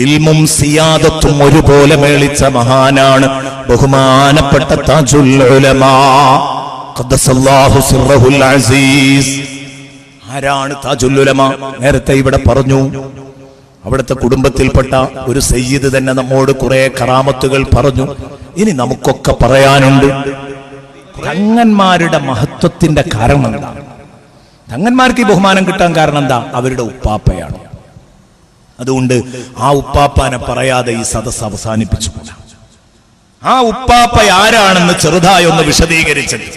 ഇൽമും സിയാദത്തും ഒരുപോലെ മേളിച്ച മഹാനാണ് ബഹുമാനപ്പെട്ട താജുൽ ഉലമാ ഖദ്ദസല്ലാഹു സിർറഹുൽ അസീസ്. ആരാണ് താജുൽ ഉലമാ? നേരത്തെ ഇവിടെ പറഞ്ഞു. അവിടുത്തെ കുടുംബത്തിൽപ്പെട്ട ഒരു സയ്യിദ് തന്നെ നമ്മോട് കുറെ കറാമത്തുകൾ പറഞ്ഞു. ഇനി നമുക്കൊക്കെ പറയാനുണ്ട്. തങ്ങന്മാരുടെ മഹത്വത്തിന്റെ കാരണം എന്താ? തങ്ങന്മാർക്ക് ഈ ബഹുമാനം കിട്ടാൻ കാരണം എന്താ? അവരുടെ ഉപ്പാപ്പയാണ്. അതുകൊണ്ട് ആ ഉപ്പാപ്പാനെ പറയാതെ ഈ സദസ്സ് അവസാനിപ്പിച്ചു. ആ ഉപ്പാപ്പ ആരാണെന്ന് ചെറുതായി ഒന്ന് വിശദീകരിച്ചിട്ട്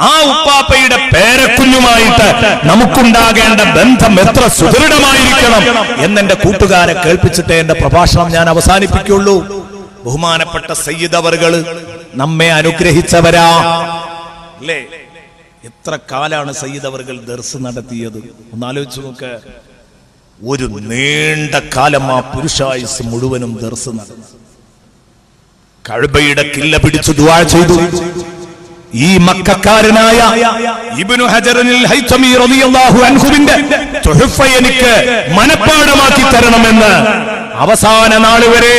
ആ ഉപ്പാപ്പയുടെ പേരക്കുഞ്ഞുമായിട്ട് നമുക്കുണ്ടാകേണ്ട ബന്ധം എത്ര സുദൃഢമായിരിക്കണം എന്നെന്റെ കൂട്ടുകാരെ കേൾപ്പിച്ചിട്ട് എന്റെ പ്രഭാഷണം ഞാൻ അവസാനിപ്പിക്കുള്ളൂ. ബഹുമാനപ്പെട്ട സയ്യിദ് അവറുകള് നമ്മെ അനുഗ്രഹിച്ചവരാ അല്ലേ? എത്ര കാലാണ് സയ്യിദ് അവറുകൾ ദർസ് നടത്തിയത്? ഒന്നാലോചിച്ചു നോക്ക്. ഒരു നീണ്ട കാലം ആ പുരുഷായുസ് മുഴുവനും ദർസ് നടന്നു. കഅബയുടെ കില്ല പിടിച്ചു ദുആ ചെയ്തു. ഈ മക്കക്കാരനായ ഇബ്നു ഹജറിൽ ഹൈതമി റളിയല്ലാഹു അൻഹുവിന്റെ തുഹഫ എനിക്ക് മനപ്പാഠമാക്കി തരണമെന്ന് അവസാന നാൾ വരെ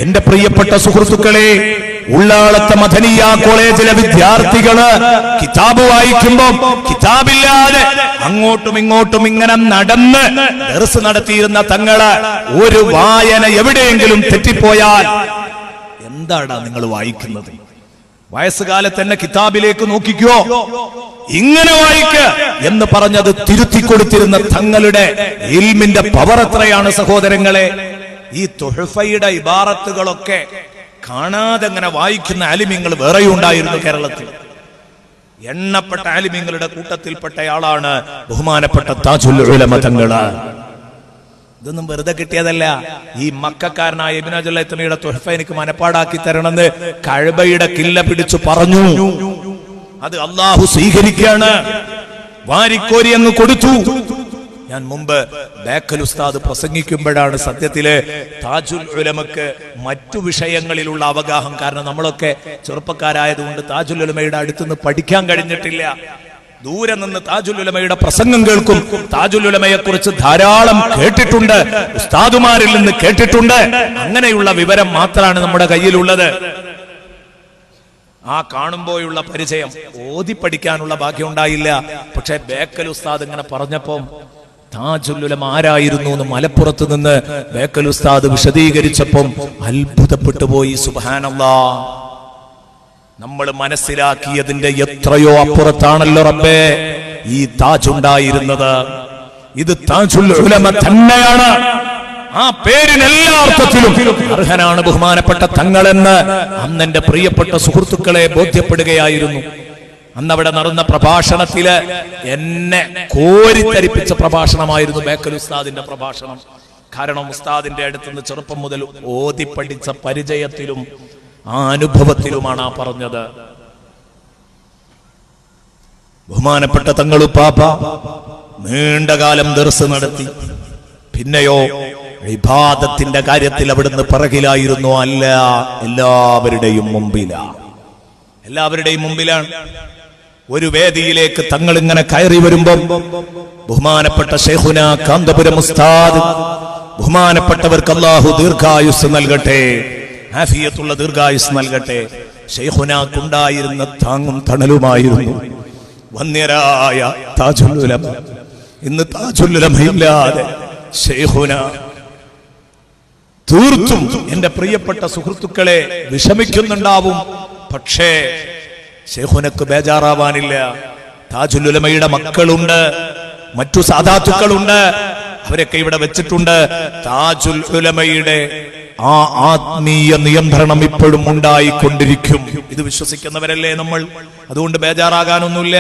എന്റെ പ്രിയപ്പെട്ട സുഹൃത്തുക്കളെ, ഉള്ളാളത്തെ മദനിയ കോളേജിലെ വിദ്യാർത്ഥികള് കിതാബ് വായിക്കുമ്പോ കിതാബില്ലാതെ അങ്ങോട്ടും ഇങ്ങോട്ടും ഇങ്ങനെ നടന്ന് ദർസ് നടത്തിയിരുന്ന തങ്ങള് ഒരു വായന എവിടെയെങ്കിലും തെറ്റിപ്പോയാൽ എന്താടാ നിങ്ങൾ വായിക്കുന്നത്? വയസ്സുകാലത്ത് തന്നെ കിതാബിലേക്ക് നോക്കിക്കോ, ഇങ്ങനെ വായിക്ക എന്ന് പറഞ്ഞത് തിരുത്തി കൊടുത്തിരുന്ന തങ്ങളുടെ ഇൽമിന്റെ പവർ എത്രയാണ് സഹോദരങ്ങളെ! ഈ തുഹഫയുടെ ഇബാറത്തുകളൊക്കെ കാണാതെ അങ്ങനെ വായിക്കുന്ന ആലിമീങ്ങൾ വേറെയും ഉണ്ടായിരുന്നു കേരളത്തിൽ. എണ്ണപ്പെട്ട ആലിമീങ്ങളുടെ കൂട്ടത്തിൽപ്പെട്ടയാളാണ് ബഹുമാനപ്പെട്ട താജുൽ ഉലമ തങ്ങള്. ഇതൊന്നും വെറുതെ കിട്ടിയതല്ല. ഈ മക്കക്കാരനായ ഇബ്നു ഹജർ ഹൈതമിയുടെ തുഹഫ എനിക്ക് മനപ്പാടാക്കി തരണമെന്ന് കഅബയുടെ കില്ല പിടിച്ചു പറഞ്ഞു. അത് അല്ലാഹു സ്വീകരിക്കാണ്. വാരിക്കോരി അങ്ങ് കൊടുത്തു. ഞാൻ മുമ്പ് ബേക്കൽ ഉസ്താദ് പ്രസംഗിക്കുമ്പോഴാണ് സത്യത്തില് താജുൽ ഉലമക്ക് മറ്റു വിഷയങ്ങളിലുള്ള അവഗാഹം. കാരണം നമ്മളൊക്കെ ചെറുപ്പക്കാരായതുകൊണ്ട് താജുൽ ഉലമയുടെ അടുത്തുനിന്ന് പഠിക്കാൻ കഴിഞ്ഞിട്ടില്ല. ദൂരെ നിന്ന് താജുൽ ഉലമയുടെ പ്രസംഗം കേൾക്കും. താജുൽ ഉലമയെ കുറിച്ച് ധാരാളം കേട്ടിട്ടുണ്ട്, ഉസ്താദുമാരിൽ നിന്ന് കേട്ടിട്ടുണ്ട്. അങ്ങനെയുള്ള വിവരം മാത്രമാണ് നമ്മുടെ കയ്യിലുള്ളത്. ആ കാണുമ്പോഴുള്ള പരിചയം, ഓതി പഠിക്കാനുള്ള ഭാഗ്യം ഉണ്ടായില്ല. പക്ഷെ ബേക്കൽ ഉസ്താദ് ഇങ്ങനെ പറഞ്ഞപ്പം താജുൽ ഉലമ ആരായിരുന്നു എന്ന് മലപ്പുറത്ത് നിന്ന് ബേക്കൽ ഉസ്താദ് വിശദീകരിച്ചപ്പം അത്ഭുതപ്പെട്ടു പോയി. സുബ്ഹാനല്ലാഹ്, നമ്മൾ മനസ്സിലാക്കിയതിന്റെ എത്രയോ അപ്പുറത്താണല്ലോ റബ്ബേ ഈ താജ് ഉണ്ടായിരുന്നത്. ഇത് താജുൽ ഉലമ തന്നെയാണ്. ആ പേരിന് എല്ലാ അർത്ഥത്തിലും അർഹനാണ് ബഹുമാനപ്പെട്ട തങ്ങളെന്ന് അന്ന് എന്റെ പ്രിയപ്പെട്ട സുഹൃത്തുക്കളെ ബോധ്യപ്പെടുകയായിരുന്നു. അന്നവിടെ നടന്ന പ്രഭാഷണത്തില് എന്നെ കോരിത്തരിപ്പിച്ച പ്രഭാഷണമായിരുന്നു ബേക്കൽ ഉസ്താദിന്റെ പ്രഭാഷണം. കാരണം ഉസ്താദിന്റെ അടുത്തുനിന്ന് ചെറുപ്പം മുതൽ ഓതി പഠിച്ച പരിചയത്തിലും ആ അനുഭവത്തിലുമാണ് ആ പറഞ്ഞത്. ബഹുമാനപ്പെട്ട തങ്ങളുപ്പാപ്പ നീണ്ടകാലം ദർസ് നടത്തി. പിന്നെയോ ഇബാദത്തിന്റെ കാര്യത്തിൽ അവിടുന്ന് പിറകിലായിരുന്നു. അല്ല, എല്ലാവരുടെയും മുമ്പിലാണ്. ഒരു വേദിയിലേക്ക് തങ്ങൾ ഇങ്ങനെ കയറി വരുമ്പം ബഹുമാനപ്പെട്ട ശൈഖുന കാന്തപുരം ഉസ്താദ്, ബഹുമാനപ്പെട്ടവർക്ക് അല്ലാഹു ദീർഘായുസ് നൽകട്ടെ, ആഫിയത്തുള്ള ദീർഘായുസ് നൽകട്ടെ, ശൈഖുനാക്കുണ്ടായിരുന്ന താങ്ങും തണലുമായിരുന്നു വന്യരായ താജുൽ ഉലമ. ഇന്ന് താജുൽ ഉലമയില്ലാതെ ശൈഖുന തീർത്തും എന്റെ പ്രിയപ്പെട്ട സുഹൃത്തുക്കളെ വിഷമിക്കുന്നുണ്ടാവും. പക്ഷേ ശൈഖുനക്ക് ബേജാറാവാനില്ല. താജുൽ ഉലമയുടെ മക്കളുണ്ട്, മറ്റു സാദാത്തുക്കളുണ്ട്, അവരൊക്കെ ഇവിടെ വെച്ചിട്ടുണ്ട്. താജുൽ ഉലമയുടെ ആ ആത്മീയ നിയന്ത്രണം ഇപ്പോഴും ഉണ്ടായിക്കൊണ്ടിരിക്കും. ഇത് വിശ്വസിക്കുന്നവരല്ലേ നമ്മൾ? അതുകൊണ്ട് ബേജാറാകാനൊന്നുമില്ല.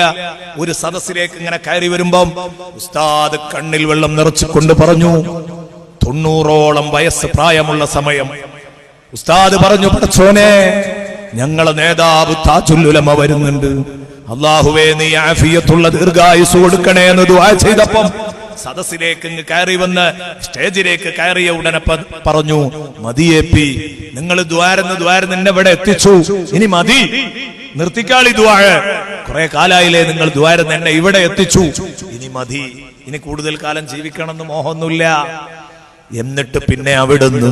ഒരു സദസ്സിലേക്ക് ഇങ്ങനെ കയറി വരുമ്പം ഉസ്താദ് കണ്ണിൽ വെള്ളം നിറച്ചുകൊണ്ട് പറഞ്ഞു, 90ഓളം വയസ്സ് പ്രായമുള്ള സമയം ഉസ്താദ് പറഞ്ഞു, പടച്ചോനെ, ഞങ്ങളെ നേതാവ് താജുൽ ഉലമ വരുന്നുണ്ട്, അല്ലാഹുവേ നീ ആഫിയത്തുള്ള ദീർഘായുസ് കൊടുക്കണേ എന്ന് ദുആ ചെയ്തപ്പം സദസ്സിലേക്ക് കയറി വന്ന് സ്റ്റേജിലേക്ക് കയറിയ ഉടനെ പറഞ്ഞു, മതിയേപ്പി, നിങ്ങൾ ദ്വാരന്ന് എന്നെ ഇവിടെ എത്തിച്ചു, ഇനി മതി, നിർത്തിക്കാളി ദുആ. കുറെ കാലായില്ലേ നിങ്ങൾ ദ്വാരന്ന് എന്നെ ഇവിടെ എത്തിച്ചു, ഇനി മതി, ഇനി കൂടുതൽ കാലം ജീവിക്കണമെന്ന് മോഹമൊന്നുമില്ല. എന്നിട്ട് പിന്നെ അവിടുന്ന്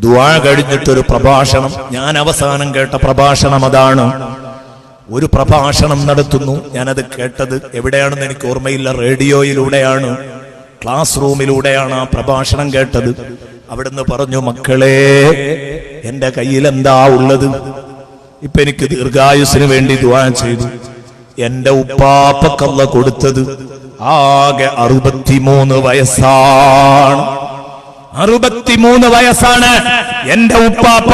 ദുആ കഴിഞ്ഞിട്ടൊരു പ്രഭാഷണം, ഞാൻ അവസാനം കേട്ട പ്രഭാഷണം അതാണ്. ഒരു പ്രഭാഷണം നടത്തുന്നു. ഞാനത് കേട്ടത് എവിടെയാണെന്ന് എനിക്ക് ഓർമ്മയില്ല, റേഡിയോയിലൂടെയാണ്, ക്ലാസ് റൂമിലൂടെയാണ് ആ പ്രഭാഷണം കേട്ടത്. അവിടുന്ന് പറഞ്ഞു, മക്കളെ, എന്റെ കയ്യിൽ എന്താ ഉള്ളത്? ഇപ്പൊ എനിക്ക് ദീർഘായുസിന് വേണ്ടി ദുആ ചെയ്തു. എന്റെ ഉപ്പാപ്പക്കല്ല കൊടുത്തത് ആകെ 63 വയസ്സാണ്. 63 വയസ്സാണ് എന്റെ ഉപ്പാപ്പ,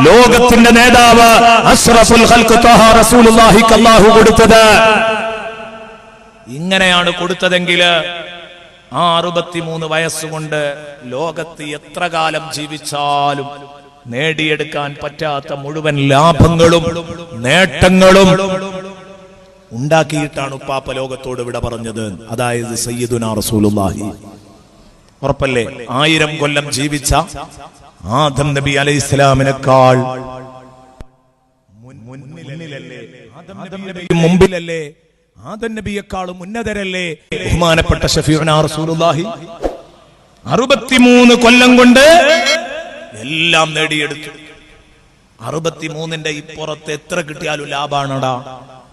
ലോകത്തിന്റെ നേതാവ് അഷ്റഫുൽ ഖൽഖ് ത്വഹ റസൂലുള്ളാഹിക്ക് അല്ലാഹു കൊടുത്തത്. ഇങ്ങനെയാണ് കൊടുത്തതെങ്കിൽ ആ 63 വയസ്സുകൊണ്ട് ലോകത്ത് എത്ര കാലം ജീവിച്ചാലും നേടിയെടുക്കാൻ പറ്റാത്ത മുഴുവൻ ലാഭങ്ങളും നേട്ടങ്ങളും ഉണ്ടാക്കിയിട്ടാണ് ഉപ്പാപ്പ ലോകത്തോട് വിട പറഞ്ഞത്. അതായത് സയ്യിദുനാ റസൂലുള്ളാഹി. ഉറപ്പല്ലേ? 1000 കൊല്ലം ജീവിച്ച ആദം നബി അലൈഹിസ്സലാമിനേക്കാൾ മുമ്പിലല്ലേ? ആദം നബിയെക്കാളും ഉന്നതരല്ലേ ബഹുമാനപ്പെട്ട ശഫീഉനാ റസൂലുള്ളാഹി? 63 കൊല്ലം കൊണ്ട് എല്ലാം നേടിയെടുത്തു. 63ന്റെ ഇപ്പുറത്ത് എത്ര കിട്ടിയാലും ലാഭാണടാ.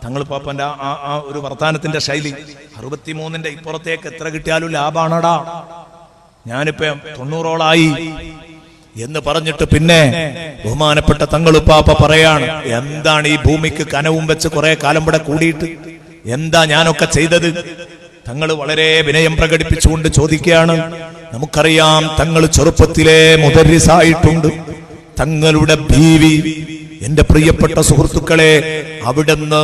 തങ്ങൾ പാപ്പന്റെ ആ ഒരു വർത്താനത്തിന്റെ ശൈലി, 63ന്റെ ഇപ്പുറത്തേക്ക് എത്ര കിട്ടിയാലും ലാഭാണടാ. ഞാനിപ്പോ 90ഓളായി എന്ന് പറഞ്ഞിട്ട് പിന്നെ ബഹുമാനപ്പെട്ട തങ്ങളുപ്പാപ്പ പറയാണ്, എന്താണ് ഈ ഭൂമിക്ക് കനവും വെച്ച് കുറെ കാലം ഇവിടെ കൂടിയിട്ട് എന്താ ഞാനൊക്കെ ചെയ്തത്? തങ്ങൾ വളരെ വിനയം പ്രകടിപ്പിച്ചുകൊണ്ട് ചോദിക്കുകയാണ്. നമുക്കറിയാം, തങ്ങൾ ചെറുപ്പത്തിലെ മുദർരിസായിട്ടുണ്ട്. തങ്ങളുടെ ബീവി, എന്റെ പ്രിയപ്പെട്ട സുഹൃത്തുക്കളെ, അവിടുന്ന്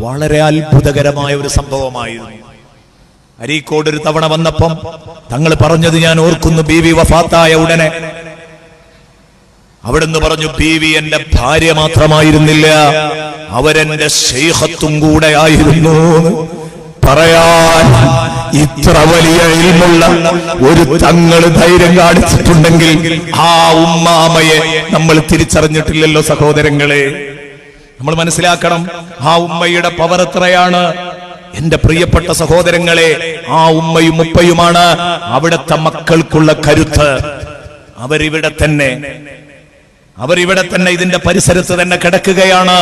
വളരെ അത്ഭുതകരമായ ഒരു സംഭവമായിരുന്നു. അരീക്കോട് ഒരു തവണ വന്നപ്പം തങ്ങൾ പറഞ്ഞത് ഞാൻ ഓർക്കുന്നു. ബീവി വഫാത്തായ ഉടനെ അവിടുന്ന് പറഞ്ഞു, ബീവി എന്റെ ഭാര്യ മാത്രമായിരുന്നില്ല, അവരെന്റെ ശൈഖത്തും കൂടെ ആയിരുന്നു. പറയാൻ ഇത്ര വലിയ ഇൽമുള്ള ഒരു തങ്ങൾ ധൈര്യം കാണിച്ചിട്ടുണ്ടെങ്കിൽ ആ ഉമ്മാമയെ നമ്മൾ തിരിച്ചറിഞ്ഞിട്ടില്ലല്ലോ സഹോദരങ്ങളെ. നമ്മൾ മനസ്സിലാക്കണം, ആ ഉമ്മയുടെ പവർ എത്രയാണ്. എന്റെ പ്രിയപ്പെട്ട സഹോദരങ്ങളെ, ആ ഉമ്മയും ഉപ്പയുമാണ് അവിടുത്തെ മക്കൾക്കുള്ള കരുത്ത്. അവരിവിടെ തന്നെ ഇതിന്റെ പരിസരത്ത് തന്നെ കിടക്കുകയാണ്.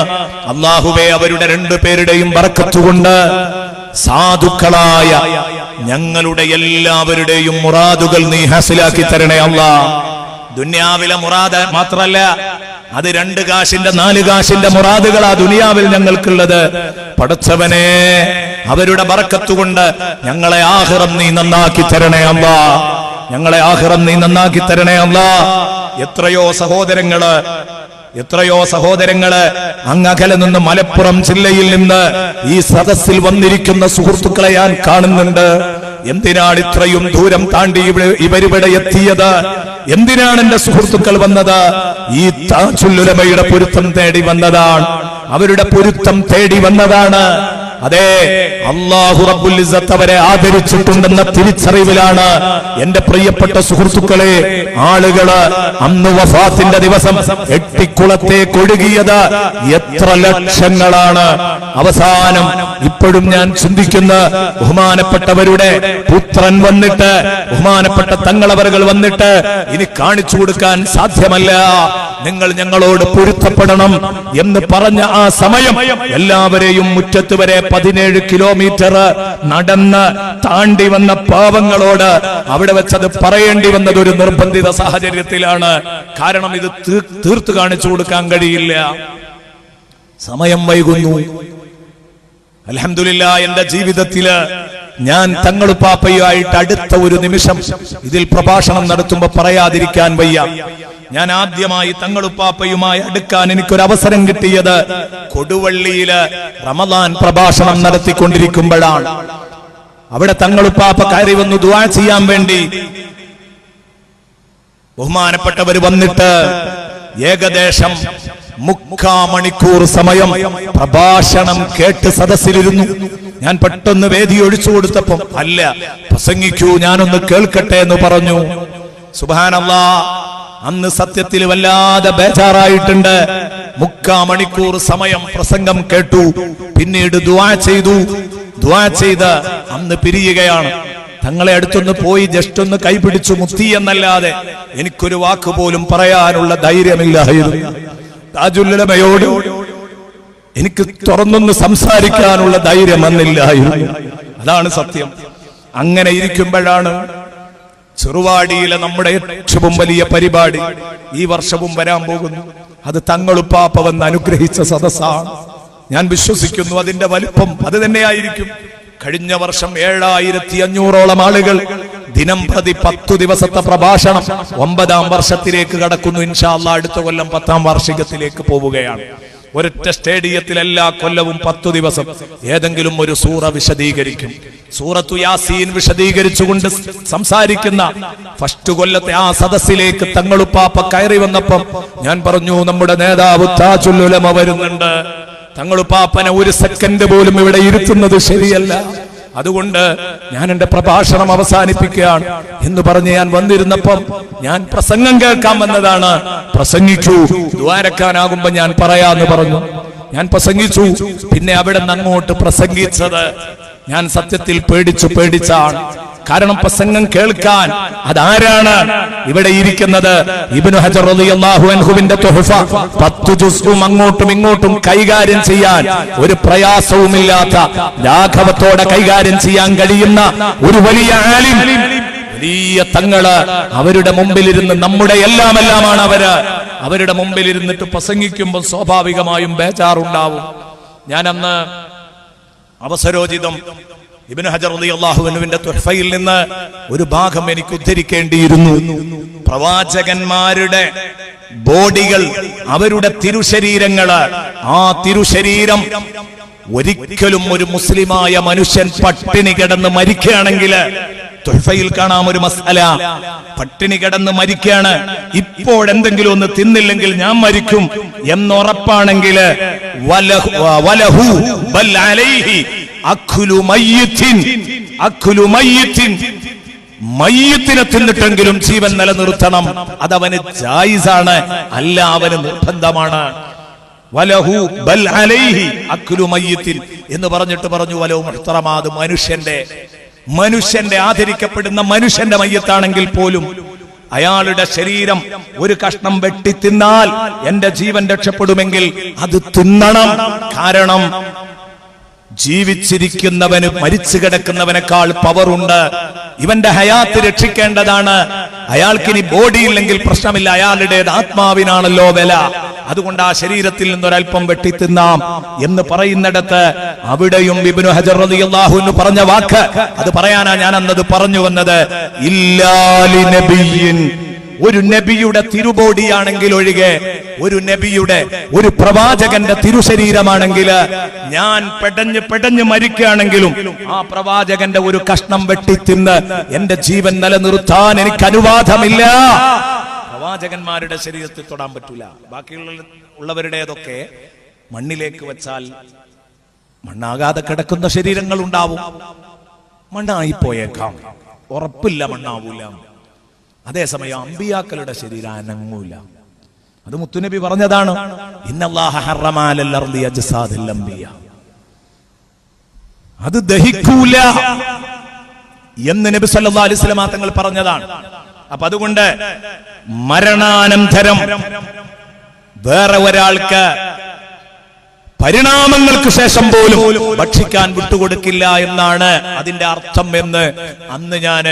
അല്ലാഹുവേ, അവരുടെ 2 പേരുടെയും ബറക്കത്തുകൊണ്ട് സാധുക്കളായ ഞങ്ങളുടെ എല്ലാവരുടെയും മുറാദുകൾ നീ ഹാസിലാക്കി തരണേ അല്ലാഹ്. ദുനിയാവിലെ മുറാദ് മാത്രല്ല, അത് 2 കാശിന്റെ 4 കാശിന്റെ മുറാദുകളാ ദുനിയാവിൽ ഞങ്ങൾക്കുള്ളത്. പടച്ചവനെ, അവരുടെ ബറക്കത്തുകൊണ്ട് ഞങ്ങളെ ആഖിറം നീ നന്നാക്കി തരണേ അല്ലാഹ്. ഞങ്ങളെ ആഖിറം നീ നന്നാക്കി തരണേ അല്ലാഹ്. എത്രയോ സഹോദരങ്ങള് അങ്ങകലെ നിന്ന് മലപ്പുറം ജില്ലയിൽ നിന്ന് ഈ സദസ്സിൽ വന്നിരിക്കുന്ന സുഹൃത്തുക്കളെ ഞാൻ കാണുന്നുണ്ട്. എന്തിനാണ് ഇത്രയും ദൂരം താണ്ടി ഇവരിവിടെ എത്തിയത്? എന്തിനാണ് എന്റെ സുഹൃത്തുക്കൾ വന്നത്? ഈ താജുൽ ഉലമയുടെ പൊരുത്തം തേടി വന്നതാണ്. അവരുടെ പൊരുത്തം തേടി വന്നതാണ്. അതെ, അല്ലാഹു റബ്ബുൽ ഇസ്സത്ത് അവരെ ആദരിച്ചിട്ടുണ്ടെന്ന തിരിച്ചറിവിലാണ് എന്റെ പ്രിയപ്പെട്ട സുഹൃത്തുക്കളെ ആളുകള് അന്ന് വഫാത്തിന്റെ ദിവസം എട്ടിക്കുളത്തേക്ക് ഒഴുകിയത് എത്ര ലക്ഷങ്ങളാണ്. അവസാനം ഇപ്പോഴും ഞാൻ ചിന്തിക്കുന്ന, ബഹുമാനപ്പെട്ടവരുടെ പുത്രൻ വന്നിട്ട്, ബഹുമാനപ്പെട്ട തങ്ങളവറുകൾ വന്നിട്ട് ഇനി കാണിച്ചു കൊടുക്കാൻ സാധ്യമല്ല, നിങ്ങൾ ഞങ്ങളോട് പൊരുത്തപ്പെടണം എന്ന് പറഞ്ഞ ആ സമയം എല്ലാവരെയും മുറ്റത്ത് വരെ 17 കിലോമീറ്റർ നടന്ന് താണ്ടി വന്ന പാവങ്ങളോട് അവിടെ വെച്ചത് പറയേണ്ടി വന്നത് ഒരു നിർബന്ധിത സാഹചര്യത്തിലാണ്. കാരണം ഇത് തീർത്തു കാണിച്ചു കൊടുക്കാൻ കഴിയില്ല, സമയം വൈകുന്നു. അൽഹംദുലില്ലാ, എന്റെ ജീവിതത്തില് ഞാൻ തങ്ങളുപ്പാപ്പയുമായിട്ട് അടുത്ത ഒരു നിമിഷം ഇതിൽ പ്രഭാഷണം നടത്തുമ്പോ പറയാതിരിക്കാൻ വയ്യ. ഞാൻ ആദ്യമായി തങ്ങളുപ്പാപ്പയുമായി അടുക്കാൻ എനിക്കൊരു അവസരം കിട്ടിയത് കൊടുവള്ളിയില് റമദാൻ പ്രഭാഷണം നടത്തിക്കൊണ്ടിരിക്കുമ്പോഴാണ്. അവിടെ തങ്ങളുപ്പാപ്പ കയറി വന്നു ദുആ ചെയ്യാൻ വേണ്ടി. ബഹുമാനപ്പെട്ടവർ വന്നിട്ട് ഏകദേശം 3/4 മണിക്കൂർ സമയം പ്രഭാഷണം കേട്ട് സദസ്സിലിരുന്നു. ഞാൻ പെട്ടെന്ന് വേദി ഒഴിച്ചു കൊടുത്തപ്പം, അല്ല പ്രസംഗിക്കൂ, ഞാനൊന്ന് കേൾക്കട്ടെ എന്ന് പറഞ്ഞു. സുബ്ഹാനല്ലാഹ്, അന്ന് സത്യത്തിൽ വല്ലാതെ ബേജാറായിട്ടുണ്ട്. 3/4 മണിക്കൂർ സമയം പ്രസംഗം കേട്ടു. പിന്നീട് ദുആ ചെയ്ത് അന്ന് പിരിയുകയാണ്. തങ്ങളെ അടുത്തൊന്ന് പോയി ജസ്റ്റ് ഒന്ന് കൈപിടിച്ചു മുത്തി എന്നല്ലാതെ എനിക്കൊരു വാക്ക് പോലും പറയാനുള്ള ധൈര്യമില്ലായിരുന്നു. താജുൽ ഉലമയോട് എനിക്ക് തുറന്നൊന്ന് സംസാരിക്കാനുള്ള ധൈര്യം വന്നില്ലായിരുന്നു. അതാണ് സത്യം. അങ്ങനെ ഇരിക്കുമ്പോഴാണ് ചെറുവാടിയിലെ നമ്മുടെ ഏറ്റവും വലിയ പരിപാടി ഈ വർഷവും വരാൻ പോകുന്നു. അത് തങ്ങളുപ്പാപ്പ വന്ന് അനുഗ്രഹിച്ച സദസ്സാണ്. ഞാൻ വിശ്വസിക്കുന്നു അതിന്റെ വലിപ്പം അത് തന്നെയായിരിക്കും. കഴിഞ്ഞ വർഷം 7500ഓളം ആളുകൾ ദിനം പ്രതി 10 ദിവസത്തെ പ്രഭാഷണം 9ാം വർഷത്തിലേക്ക് കടക്കുന്നു. ഇൻഷാ അല്ലാഹ് അടുത്ത കൊല്ലം 10ാം വാർഷികത്തിലേക്ക് പോവുകയാണ്. ഒരൊറ്റ സ്റ്റേഡിയത്തിൽ എല്ലാ കൊല്ലവും 10 ദിവസം ഏതെങ്കിലും ഒരു സൂറ വിശദീകരിക്കും. സൂറത്തു യാസീൻ വിശദീകരിച്ചുകൊണ്ട് സംസാരിക്കുന്ന ഫസ്റ്റ് കൊല്ലത്തെ ആ സദസ്സിലേക്ക് തങ്ങളുപ്പാപ്പ കയറി വന്നപ്പം ഞാൻ പറഞ്ഞു, നമ്മുടെ നേതാവ് താജുൽ ഉലമ വരുന്നുണ്ട്. തങ്ങളുപ്പാപ്പനെ ഒരു സെക്കൻഡ് പോലും ഇവിടെ ഇരുത്തുന്നത് ശരിയല്ല. അതുകൊണ്ട് ഞാൻ എന്റെ പ്രഭാഷണം അവസാനിപ്പിക്കുകയാണ് എന്ന് പറഞ്ഞ് ഞാൻ വന്നിരുന്നപ്പം ഞാൻ പ്രസംഗം കേൾക്കാൻ വന്നതാണ്. പ്രസംഗിച്ചു, ദ്വാരക്കാനാകുമ്പോ ഞാൻ പറയാന്ന് പറഞ്ഞു. ഞാൻ പ്രസംഗിച്ചു. പിന്നെ അവിടെ നിന്ന് അങ്ങോട്ട് പ്രസംഗിച്ചത് ഞാൻ സത്യത്തിൽ പേടിച്ചാണ്. കാരണം പ്രസംഗം കേൾക്കാൻ അതാരാണ് ഇവിടെ ഇരിക്കുന്നത്? ഇബ്നു ഹജർ റളിയല്ലാഹു അൻഹുവിന്റെ തുഹഫ 10 ജുസ്ഉം അങ്ങോട്ടും ഇങ്ങോട്ടും കൈകാര്യം ചെയ്യാൻ ഒരു പ്രയാസവുമില്ലാത്ത ലാഘവത്തോടെ കൈകാര്യം ചെയ്യാൻ കഴിയുന്ന ഒരു വലിയ ആലിം, വലിയ തങ്ങള് അവരുടെ മുമ്പിലിരുന്ന് നമ്മുടെ എല്ലാമാണ് അവരുടെ മുമ്പിലിരുന്നിട്ട് പ്രസംഗിക്കുമ്പോൾ സ്വാഭാവികമായും ബേജാറുണ്ടാവും. ഞാൻ അന്ന് അവസരോചിതം ഇബ്നു ഹജർ റളിയല്ലാഹു അൻഹുവിന്റെ തുഹഫയിൽ നിന്ന് ഒരു ഭാഗം എനിക്ക് ഉദ്ധരിക്കേണ്ടിയിരുന്നു. പ്രവാചകന്മാരുടെ ബോഡികൾ, അവരുടെ തിരുശരീരങ്ങള്, ആ തിരുശരീരം ഒരിക്കലും ഒരു മുസ്ലിമായ മനുഷ്യൻ പട്ടിണി കിടന്ന് മരിക്കുകയാണെങ്കിൽ, തുഹഫയിൽ കാണാം ഒരു മസ്അല, പട്ടിണി കിടന്ന് മരിക്കുകയാണ്, ഇപ്പോഴെന്തെങ്കിലും ഒന്ന് തിന്നില്ലെങ്കിൽ ഞാൻ മരിക്കും എന്നുറപ്പാണെങ്കിൽ വലഹു ബൽ അലൈഹി അഖ്ലു മയ്യിത്തിൻ, മയ്യിത്തിനെ തിന്നിട്ടെങ്കിലും ജീവൻ നിലനിർത്തണം. അതവന് ജായിസാണ്, അല്ല അവന് നിർബന്ധമാണ്. വലഹു ബൽ അലൈഹി അഖ്ലു മയ്യിത്തിൻ എന്ന് പറഞ്ഞിട്ട് പറഞ്ഞു വലഹു മുഹ്തറമാത്, മനുഷ്യന്റെ ആദരിക്കപ്പെടുന്ന മനുഷ്യന്റെ മയ്യത്താണെങ്കിൽ പോലും അയാളുടെ ശരീരം ഒരു കഷ്ണം വെട്ടി തിന്നാൽ എന്റെ ജീവൻ രക്ഷപ്പെടുമെങ്കിൽ അത് തിന്നണം. കാരണം ജീവിച്ചിരിക്കുന്നവന് മരിച്ചു കിടക്കുന്നവനേക്കാൾ പവറുണ്ട്. ഇവന്റെ ഹയാത്ത് രക്ഷിക്കേണ്ടതാണ്. അയാൾക്കിനി ബോഡി ഇല്ലെങ്കിൽ പ്രശ്നമില്ല, അയാളുടേത് ആത്മാവിനാണല്ലോ വില. അതുകൊണ്ട് ആ ശരീരത്തിൽ നിന്നൊരൽപ്പം വെട്ടി തിന്നാം എന്ന് പറയുന്നിടത്ത് അവിടെയും ഇബ്നു ഹജർ റളിയല്ലാഹു അൻഹു പറഞ്ഞ വാക്ക്, അത് പറയാനാ ഞാൻ അന്നത് പറഞ്ഞു വന്നത്. ഇല്ലാ ലിനബിയ്യിൻ, ഒരു നബിയുടെ തിരുബോഡിയാണെങ്കിൽ ഒഴികെ, ഒരു നബിയുടെ, ഒരു പ്രവാചകന്റെ തിരുശരീരമാണെങ്കിൽ ഞാൻ പെടഞ്ഞ് മരിക്കുകയാണെങ്കിലും ആ പ്രവാചകന്റെ ഒരു കഷ്ണം വെട്ടി തിന്ന് എന്റെ ജീവൻ നിലനിർത്താൻ എനിക്ക് അനുവാദമില്ല. പ്രവാചകന്മാരുടെ ശരീരത്തിൽ തൊടാൻ പറ്റൂല. ബാക്കിയുള്ളവരുടേതൊക്കെ മണ്ണിലേക്ക് വെച്ചാൽ മണ്ണാകാതെ കിടക്കുന്ന ശരീരങ്ങൾ ഉണ്ടാവും. മണ്ണായി പോയേക്കാം, ഉറപ്പില്ല മണ്ണാവൂല. അതേസമയം അമ്പിയാക്കളുടെ ശരീരം അനങ്ങൂല. അത് മുത്തുനബി പറഞ്ഞതാണ്. ഇന്നല്ലാഹ ഹറമ അലൽ അർളി അജ്സാദിൽ അംബിയ, അത് ദഹിക്കൂല എന്ന് നബി സല്ലല്ലാഹു അലൈഹി വസല്ലം തങ്ങൾ പറഞ്ഞതാണ്. അപ്പൊ അതുകൊണ്ട് മരണാനന്തരം വേറെ ഒരാൾക്ക് പരിണാമങ്ങൾക്ക് ശേഷം പോലും ഭക്ഷിക്കാൻ വിട്ടുകൊടുക്കില്ല എന്നാണ് അതിന്റെ അർത്ഥം എന്ന് അന്ന് ഞാൻ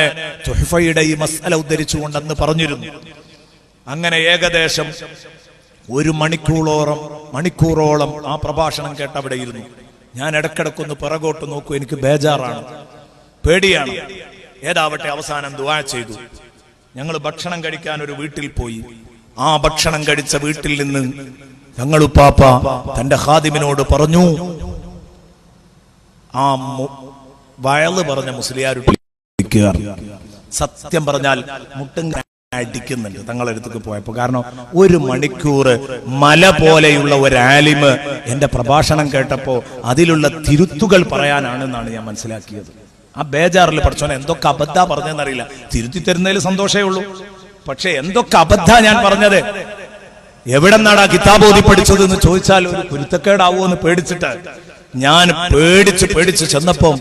തുഹഫയുടെ ഈ മസ്അല ഉദ്ധരിച്ചുകൊണ്ട് അന്ന് പറഞ്ഞിരുന്നു. അങ്ങനെ ഏകദേശം 1 മണിക്കൂറോളം ആ പ്രഭാഷണം കേട്ട് അവിടെ ഇരുന്നു. ഞാൻ ഇടക്കിടക്കൊന്ന് പിറകോട്ട് നോക്കൂ, എനിക്ക് ബേജാറാണ്, പേടിയാണ്. ഏതാവട്ടെ അവസാനം ദുആ ചെയ്തു. ഞങ്ങൾ ഭക്ഷണം കഴിക്കാൻ ഒരു വീട്ടിൽ പോയി. ആ ഭക്ഷണം കഴിച്ച വീട്ടിൽ നിന്ന് തങ്ങളുപ്പാപ്പ തന്റെ ഖാദിമിനോട് പറഞ്ഞു, ആ വയല് പറഞ്ഞ മുസ്ലിയാരുടെ സത്യം പറഞ്ഞാൽ മുട്ടും അടിക്കുന്നുണ്ട് തങ്ങളടുത്തേക്ക് പോയപ്പോ. കാരണം 1 മണിക്കൂർ മല പോലെയുള്ള ഒരു ആലിമ് എന്റെ പ്രഭാഷണം കേട്ടപ്പോ അതിലുള്ള തിരുത്തുകൾ പറയാനാണെന്നാണ് ഞാൻ മനസ്സിലാക്കിയത്. ആ ബേജാറിൽ പഠിച്ചോനെ എന്തൊക്കെ അബദ്ധ പറഞ്ഞെന്നറിയില്ല. തിരുത്തി തരുന്നതിൽ സന്തോഷമേ ഉള്ളൂ. പക്ഷെ എന്തൊക്കെ അബദ്ധ ഞാൻ പറഞ്ഞത്, എവിടെ നിന്നാണ് ആ കിതാബ് ഓതി പഠിച്ചത് എന്ന് ചോദിച്ചാൽ ഒരു കുരുത്തക്കേടാവോ എന്ന് പേടിച്ചിട്ട് ഞാൻ പേടിച്ച് ചെന്നപ്പോ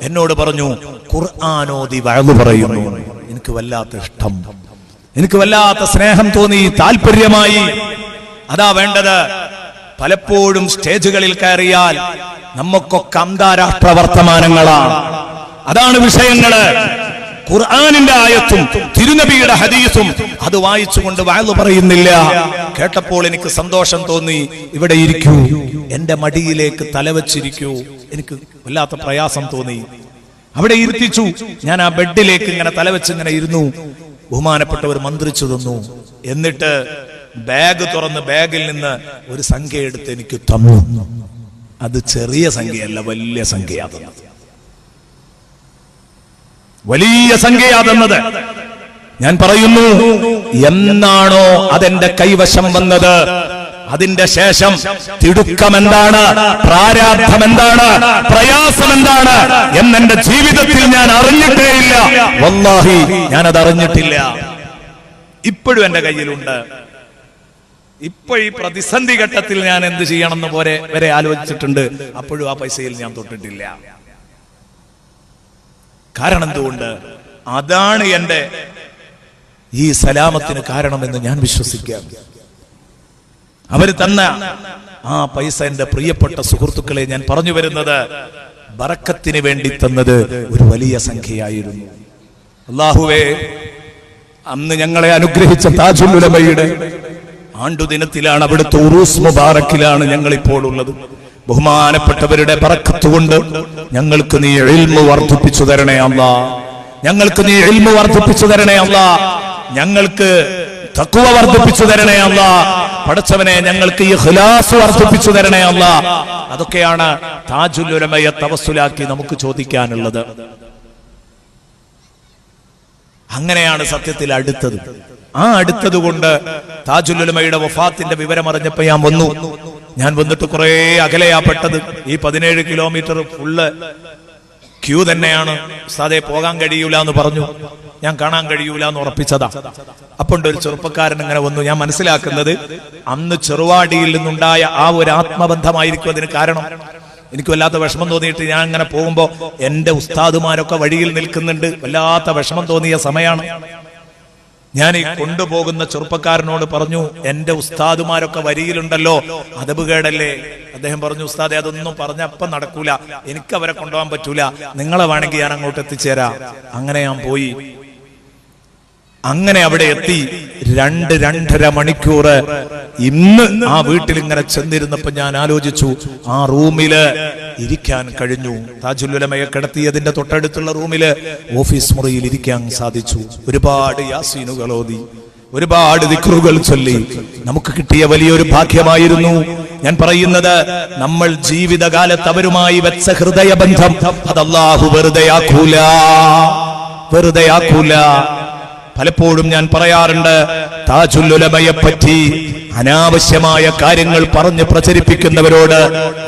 എന്നോട് പറഞ്ഞു, ഖുർആനോദി വഅദ് പറയുന്നു. എനിക്ക് വല്ലാത്ത ഇഷ്ടം, എനിക്ക് വല്ലാത്ത സ്നേഹം തോന്നി, താല്പര്യമായി. അതാ വേണ്ടത്. പലപ്പോഴും സ്റ്റേജുകളിൽ കയറിയാൽ നമുക്കൊക്കെ അന്താരാഷ്ട്ര വർത്തമാനങ്ങളാണ്. അതാണ് വിഷയങ്ങള്. ഖുർആനിന്റെ ആയത്തും തിരുനബിയുടെ ഹദീസും അത് വായിച്ചുകൊണ്ട് വഅദ് പറയുന്നില്ല. കേട്ടപ്പോൾ എനിക്ക് സന്തോഷം തോന്നി. ഇവിടെ ഇരിക്കൂ, എന്റെ മടിയിലേക്ക് തലവെച്ചിരിക്കൂ. എനിക്ക് വല്ലാത്ത പ്രയാസം തോന്നി. അവിടെ ഇരുത്തിച്ചു. ഞാൻ ആ ബെഡിലേക്ക് ഇങ്ങനെ തലവെച്ച് ഇങ്ങനെ ഇരുന്നു. ബഹുമാനപ്പെട്ടവർ മന്ത്രിച്ചു തന്നു. എന്നിട്ട് ബാഗ് തുറന്ന് ബാഗിൽ നിന്ന് ഒരു സംഖ്യ എടുത്ത് എനിക്ക് തന്നു. അത് ചെറിയ സംഖ്യയല്ല, വലിയ സംഖ്യയാ തന്നത്. വലിയ സംഖ്യയാ തന്നത്. ഞാൻ പറയുന്നു, എന്നാണോ അതെന്റെ കൈവശം വന്നത്, അതിന്റെ ശേഷം തിടുക്കം എന്താണ്, പ്രാരാബ്ധം എന്താണ്, പ്രയാസം എന്താണ് എന്നെന്റെ ജീവിതത്തിൽ ഞാൻ അറിഞ്ഞിട്ടേയില്ല. വല്ലാഹി ഞാനത് അറിഞ്ഞിട്ടില്ല. ഇപ്പോഴും എന്റെ കയ്യിലുണ്ട്. ഇപ്പൊ ഈ പ്രതിസന്ധി ഘട്ടത്തിൽ ഞാൻ എന്ത് ചെയ്യണമെന്ന് വരെ ആലോചിച്ചിട്ടുണ്ട്. അപ്പോഴും ആ പൈസയിൽ ഞാൻ തൊട്ടിട്ടില്ല. കാരണം എന്തുകൊണ്ട്? അതാണ് എന്റെ ഈ സലാമത്തിന് കാരണമെന്ന് ഞാൻ വിശ്വസിക്കാം. അവര് തന്ന ആ പൈസ എന്റെ പ്രിയപ്പെട്ട സുഹൃത്തുക്കളെ, ഞാൻ പറഞ്ഞു വരുന്നത്, ബറക്കത്തിന് വേണ്ടി തന്നത് ഒരു വലിയ സംഖ്യയായിരുന്നു. അല്ലാഹുവേ, അന്ന് ഞങ്ങളെ അനുഗ്രഹിച്ച താജുൽ ഉലമയുടെ ആണ്ടുദിനത്തിലാണ്, അവിടുത്തെ ഉറൂസ് മുബാറക്കിലാണ് ഞങ്ങൾ ഇപ്പോൾ ഉള്ളത്. ബഹുമാനപ്പെട്ടവരുടെ ബറക്കത്ത് കൊണ്ട് ഞങ്ങൾക്ക് നീ ഇൽമു വർദ്ധിപ്പിച്ചു തരണേ അല്ലാഹ്. ഞങ്ങൾക്ക് നീ ഇൽമു വർദ്ധിപ്പിച്ചു തരണേ അല്ലാഹ്. ഞങ്ങൾക്ക് തഖ്വ വർദ്ധിപ്പിച്ചു തരണേ അല്ലാഹ്. പടച്ചവനെ, ഞങ്ങൾക്ക് ഇഖ്ലാസ് വർദ്ധിപ്പിച്ചു തരണേ അല്ലാഹ്. അതൊക്കെയാണ് താജുൽ ഉലമയെ തവസ്സുലാക്കി നമുക്ക് ചോദിക്കാനുള്ളത്. അങ്ങനെയാണ് സത്യത്തിൽ അടുത്തത്. ആ അടുത്തത് കൊണ്ട് താജുൽ ഉലമയുടെ വഫാത്തിന്റെ വിവരം അറിഞ്ഞപ്പോ ഞാൻ വന്നിട്ട് കുറെ അകലെയാപ്പെട്ടത്. ഈ 17 കിലോമീറ്റർ ഫുള്ള് ക്യൂ തന്നെയാണ്. ഉസ്താദേ, പോകാൻ കഴിയൂല എന്ന് പറഞ്ഞു. ഞാൻ കാണാൻ കഴിയൂല എന്ന് ഉറപ്പിച്ചതാ. അപ്പോണ്ട് ഒരു ചെറുപ്പക്കാരൻ ഇങ്ങനെ വന്നു. ഞാൻ മനസ്സിലാക്കുന്നത് അന്ന് ചെറുവാടിയിൽ നിന്നുണ്ടായ ആ ഒരു ആത്മബന്ധമായിരിക്കും അതിന് കാരണം. എനിക്ക് വല്ലാത്ത വിഷമം തോന്നിയിട്ട് ഞാൻ അങ്ങനെ പോകുമ്പോ എന്റെ ഉസ്താദുമാരൊക്കെ വഴിയിൽ നിൽക്കുന്നുണ്ട്. വല്ലാത്ത വിഷമം തോന്നിയ സമയമാണ്. ഞാൻ ഈ കൊണ്ടുപോകുന്ന ചെറുപ്പക്കാരനോട് പറഞ്ഞു, എന്റെ ഉസ്താദുമാരൊക്കെ വരിയിലുണ്ടല്ലോ, അതബുകേടല്ലേ? അദ്ദേഹം പറഞ്ഞു, ഉസ്താദെ, അതൊന്നും പറഞ്ഞപ്പം നടക്കൂല, എനിക്ക് അവരെ കൊണ്ടുപോകാൻ പറ്റൂല, നിങ്ങളെ വേണമെങ്കിൽ ഞാൻ അങ്ങോട്ട് എത്തിച്ചേരാം. അങ്ങനെ ഞാൻ പോയി. അങ്ങനെ അവിടെ എത്തി 2-2.5 മണിക്കൂർ ഇന്ന് ആ വീട്ടിൽ ഇങ്ങനെ ചെന്നിരുന്നപ്പോ ഞാൻ ആലോചിച്ചു, ആ റൂമില് ഇരിക്കാൻ കഴിഞ്ഞു. താജുൽ ഉലമയെ കിടത്തിയതിന്റെ തൊട്ടടുത്തുള്ള റൂമില് ഓഫീസ് മുറിയിൽ ഇരിക്കാൻ സാധിച്ചു. ഒരുപാട് യാസീനുകൾ ഓതി, ഒരുപാട് ദിക്റുകൾ ചൊല്ലി. നമുക്ക് കിട്ടിയ വലിയൊരു ഭാഗ്യമായിരുന്നു. ഞാൻ പറയുന്നത്, നമ്മൾ ജീവിതകാലത്ത് അവരുമായി വെച്ച ഹൃദയബന്ധം അത് അല്ലാഹു വെറുതെയാക്കൂല. പലപ്പോഴും ഞാൻ പറയാറുണ്ട്, താജുൽ ഉലമയെ പറ്റി അനാവശ്യമായ കാര്യങ്ങൾ പറഞ്ഞ് പ്രചരിപ്പിക്കുന്നവരോട്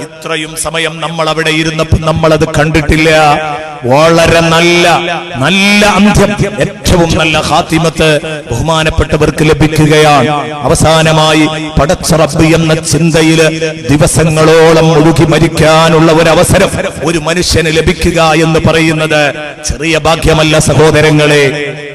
ഇത്രയും സമയം നമ്മൾ അവിടെ ഇരുന്നപ്പോൾ നമ്മൾ അത് കണ്ടിട്ടില്ല. വളരെ നല്ല അന്ത്യം, ഏറ്റവും നല്ല ഖാത്തിമത്ത് ബഹുമാനപ്പെട്ടവർക്ക് ലഭിക്കുകയാണ്. അവസാനമായി പടച്ച റബ്ബ് എന്ന ചിന്തയില് ദിവസങ്ങളോളം ഒഴുകി മരിക്കാനുള്ള ഒരു അവസരം ഒരു മനുഷ്യന് ലഭിക്കുക എന്ന് പറയുന്നത് ചെറിയ ഭാഗ്യമല്ല സഹോദരങ്ങളെ.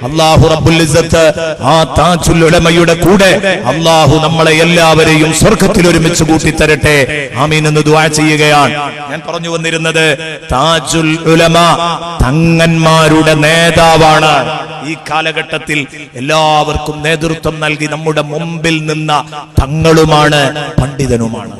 അല്ലാഹു റബ്ബുൽ ഇസ്സത്ത് ആ താജുൽ ഉലമയുടെ കൂടെ അല്ലാഹു നമ്മളെ എല്ലാവരെയും സ്വർഗ്ഗത്തിൽ ഒരുമിച്ച് കൂട്ടിത്തരട്ടെ. ആമീൻ എന്ന് ദുആ ചെയ്യുകയാണ്. ഞാൻ പറഞ്ഞു വന്നിരുന്നത്, താജുൽ ഉലമ തങ്ങന്മാരുടെ നേതാവാണ്. ഈ കാലഘട്ടത്തിൽ എല്ലാവർക്കും നേതൃത്വം നൽകി നമ്മുടെ മുമ്പിൽ നിന്ന തങ്ങളുമാണ്, പണ്ഡിതനുമാണ്.